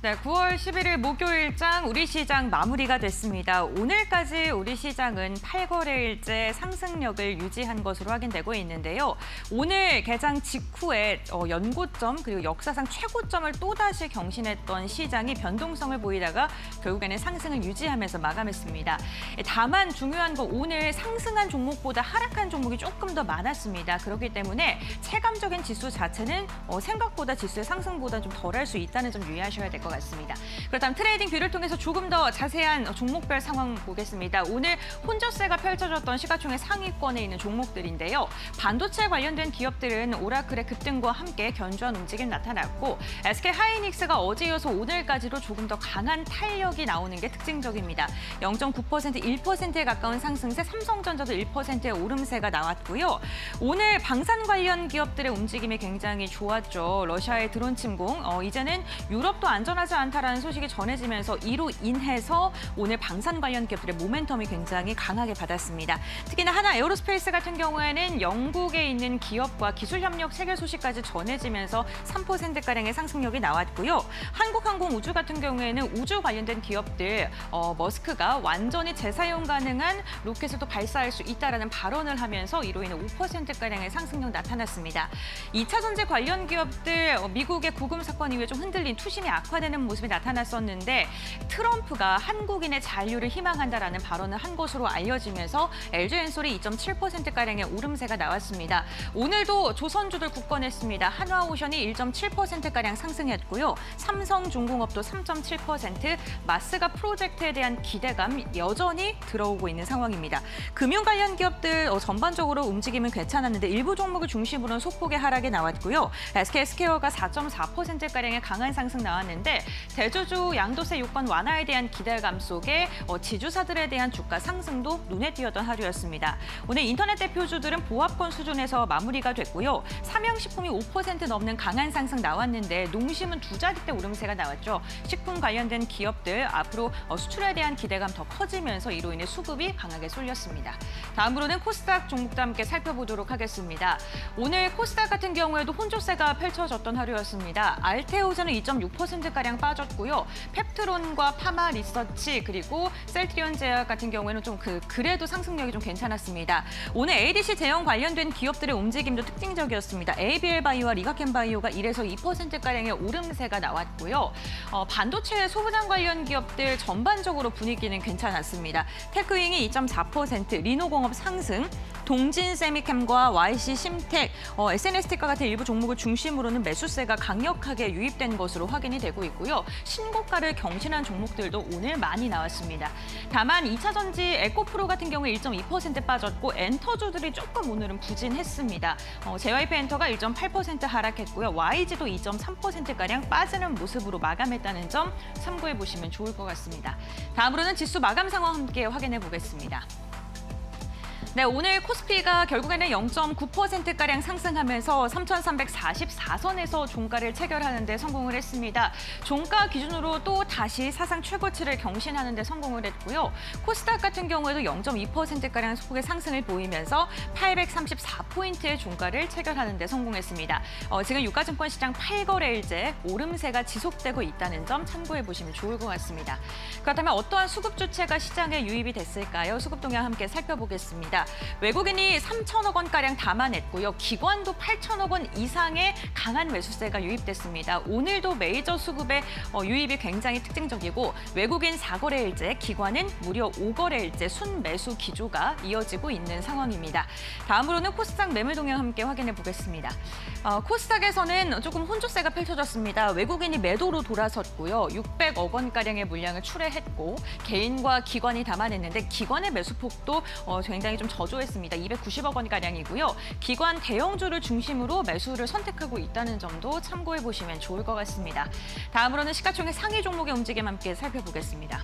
네, 9월 11일 목요일장 우리 시장 마무리가 됐습니다. 오늘까지 우리 시장은 8거래일째 상승력을 유지한 것으로 확인되고 있는데요. 오늘 개장 직후에 연고점 그리고 역사상 최고점을 또다시 경신했던 시장이 변동성을 보이다가 결국에는 상승을 유지하면서 마감했습니다. 다만 중요한 건 오늘 상승한 종목보다 하락한 종목이 조금 더 많았습니다. 그렇기 때문에 체감적인 지수 자체는 생각보다 지수의 상승보다 좀 덜할 수 있다는 점 유의하셔야 될 것 같습니다. 그렇다면 트레이딩 뷰를 통해서 조금 더 자세한 종목별 상황 보겠습니다. 오늘 혼조세가 펼쳐졌던 시가총액 상위권에 있는 종목들인데요. 반도체 관련된 기업들은 오라클의 급등과 함께 견조한 움직임 나타났고 SK하이닉스가 어제 이어서 오늘까지도 조금 더 강한 탄력이 나오는 게 특징적입니다. 0.9%, 1%에 가까운 상승세, 삼성전자도 1%의 오름세가 나왔고요. 오늘 방산 관련 기업들의 움직임이 굉장히 좋았죠. 러시아의 드론 침공, 이제는 유럽도 안전하지 않다라는 소식이 전해지면서 이로 인해서 오늘 방산 관련 기업들의 모멘텀이 굉장히 강하게 받았습니다. 특히나 하나 에어로스페이스 같은 경우에는 영국에 있는 기업과 기술협력 체결 소식까지 전해지면서 3%가량의 상승력이 나왔고요. 한국항공우주 같은 경우에는 우주 관련된 기업들, 머스크가 완전히 재사용 가능한 로켓을 또 발사할 수 있다라는 발언을 하면서 이로 인해 5%가량의 상승력 나타났습니다. 2차 전지 관련 기업들, 미국의 구금 사건 이후에 좀 흔들린 투심이 악화되는 모습이 나타났었는데 트럼프가 한국인의 잔류를 희망한다라는 발언을 한 것으로 알려지면서 LG엔솔이 2.7%가량의 오름세가 나왔습니다. 오늘도 조선주들 굳건했습니다. 한화오션이 1.7%가량 상승했고요. 삼성중공업도 3.7%, 마스가 프로젝트에 대한 기대감 여전히 들어오고 있는 상황입니다. 금융 관련 기업들 전반적으로 움직임은 괜찮았는데 일부 종목을 중심으로는 소폭의 하락이 나왔고요. SK스퀘어가 4.4%가량의 강한 상승 나왔는데 대주주 양도세 요건 완화에 대한 기대감 속에 지주사들에 대한 주가 상승도 눈에 띄었던 하루였습니다. 오늘 인터넷 대표주들은 보합권 수준에서 마무리가 됐고요. 삼양식품이 5% 넘는 강한 상승 나왔는데 농심은 두 자릿대 오름세가 나왔죠. 식품 관련된 기업들 앞으로 수출에 대한 기대감 더 커지면서 이로 인해 수급이 강하게 쏠렸습니다. 다음으로는 코스닥 종목도 함께 살펴보도록 하겠습니다. 오늘 코스닥 같은 경우에도 혼조세가 펼쳐졌던 하루였습니다. 알테오젠은 2.6%가량 빠졌고요. 펩트론과 파마 리서치 그리고 셀트리온 제약 같은 경우에는 좀 그래도 상승력이 좀 괜찮았습니다. 오늘 ADC 제형 관련된 기업들의 움직임도 특징적이었습니다. ABL 바이오와 리가켄 바이오가 1에서 2%가량의 오름세가 나왔고요. 반도체 소부장 관련 기업들 전반적으로 분위기는 괜찮았습니다. 테크윙이 2.4%, 리노공업 상승, 동진세미캠과 YC심텍, SNS텍과 같은 일부 종목을 중심으로는 매수세가 강력하게 유입된 것으로 확인이 되고 있고요. 신고가를 경신한 종목들도 오늘 많이 나왔습니다. 다만 2차 전지 에코프로 같은 경우에 1.2% 빠졌고 엔터주들이 조금 오늘은 부진했습니다. JYP엔터가 1.8% 하락했고요. YG도 2.3%가량 빠지는 모습으로 마감했다는 점 참고해 보시면 좋을 것 같습니다. 다음으로는 지수 마감 상황 함께 확인해 보겠습니다. 네, 오늘 코스피가 결국에는 0.9%가량 상승하면서 3,344선에서 종가를 체결하는 데 성공을 했습니다. 종가 기준으로 또 다시 사상 최고치를 경신하는 데 성공을 했고요. 코스닥 같은 경우에도 0.2%가량 소폭의 상승을 보이면서 834포인트의 종가를 체결하는 데 성공했습니다. 지금 유가증권 시장 8거래일째 오름세가 지속되고 있다는 점 참고해 보시면 좋을 것 같습니다. 그렇다면 어떠한 수급 주체가 시장에 유입이 됐을까요? 수급 동향 함께 살펴보겠습니다. 외국인이 3천억 원가량 담아냈고요. 기관도 8천억 원 이상의 강한 매수세가 유입됐습니다. 오늘도 메이저 수급의 유입이 굉장히 특징적이고 외국인 4거래일째, 기관은 무려 5거래일째 순매수 기조가 이어지고 있는 상황입니다. 다음으로는 코스닥 매물 동향 함께 확인해 보겠습니다. 코스닥에서는 조금 혼조세가 펼쳐졌습니다. 외국인이 매도로 돌아섰고요. 600억 원가량의 물량을 출회했고 개인과 기관이 담아냈는데 기관의 매수폭도 굉장히 좀 저조했습니다. 290억 원가량이고요. 기관 대형주를 중심으로 매수를 선택하고 있다는 점도 참고해 보시면 좋을 것 같습니다. 다음으로는 시가총액 상위 종목의 움직임 함께 살펴보겠습니다.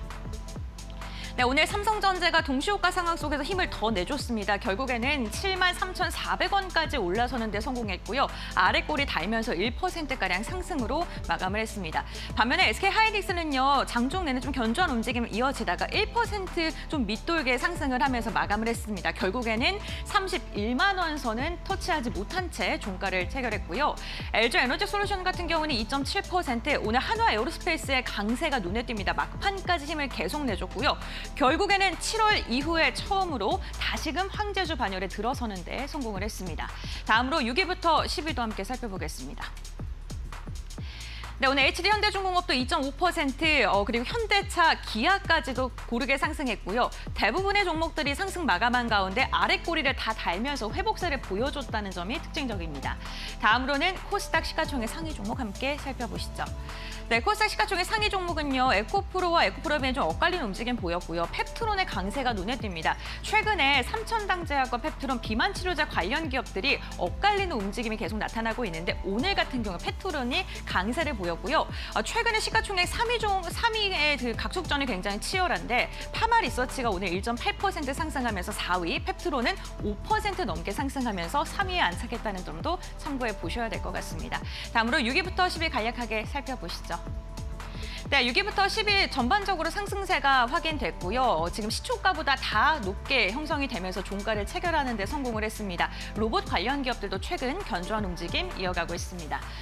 네, 오늘 삼성전자가 동시호가 상황 속에서 힘을 더 내줬습니다. 결국에는 73,400원까지 올라서는 데 성공했고요. 아래 꼬리 달면서 1%가량 상승으로 마감을 했습니다. 반면에 SK하이닉스는요. 장중 내내 좀 견조한 움직임을 이어지다가 1% 밑돌게 상승을 하면서 마감을 했습니다. 결국에는 31만 원 선은 터치하지 못한 채 종가를 체결했고요. LG에너지솔루션 같은 경우는 2.7%, 오늘 한화에어로스페이스의 강세가 눈에 띕니다. 막판까지 힘을 계속 내줬고요. 결국에는 7월 이후에 처음으로 다시금 황제주 반열에 들어서는 데 성공을 했습니다. 다음으로 6위부터 10위도 함께 살펴보겠습니다. 네, 오늘 HD현대중공업도 2.5%, 그리고 현대차, 기아까지도 고르게 상승했고요. 대부분의 종목들이 상승 마감한 가운데 아래 꼬리를 다 달면서 회복세를 보여줬다는 점이 특징적입니다. 다음으로는 코스닥 시가총액 상위 종목 함께 살펴보시죠. 네, 코스닥 시가총액 상위 종목은요. 에코프로와 에코프로비엔 좀 엇갈리는 움직임 보였고요. 펩트론의 강세가 눈에 띕니다. 최근에 삼천당제약과 펩트론, 비만치료제 관련 기업들이 엇갈리는 움직임이 계속 나타나고 있는데 오늘 같은 경우 펩트론이 강세를 보였고요. 최근에 시가총액 3위의 그 각속전이 굉장히 치열한데 파마리서치가 오늘 1.8% 상승하면서 4위, 펩트론은 5% 넘게 상승하면서 3위에 안착했다는 점도 참고해 보셔야 될 것 같습니다. 다음으로 6위부터 10위 간략하게 살펴보시죠. 네, 6위부터 10위 전반적으로 상승세가 확인됐고요. 지금 시초가보다 다 높게 형성이 되면서 종가를 체결하는 데 성공을 했습니다. 로봇 관련 기업들도 최근 견조한 움직임 이어가고 있습니다.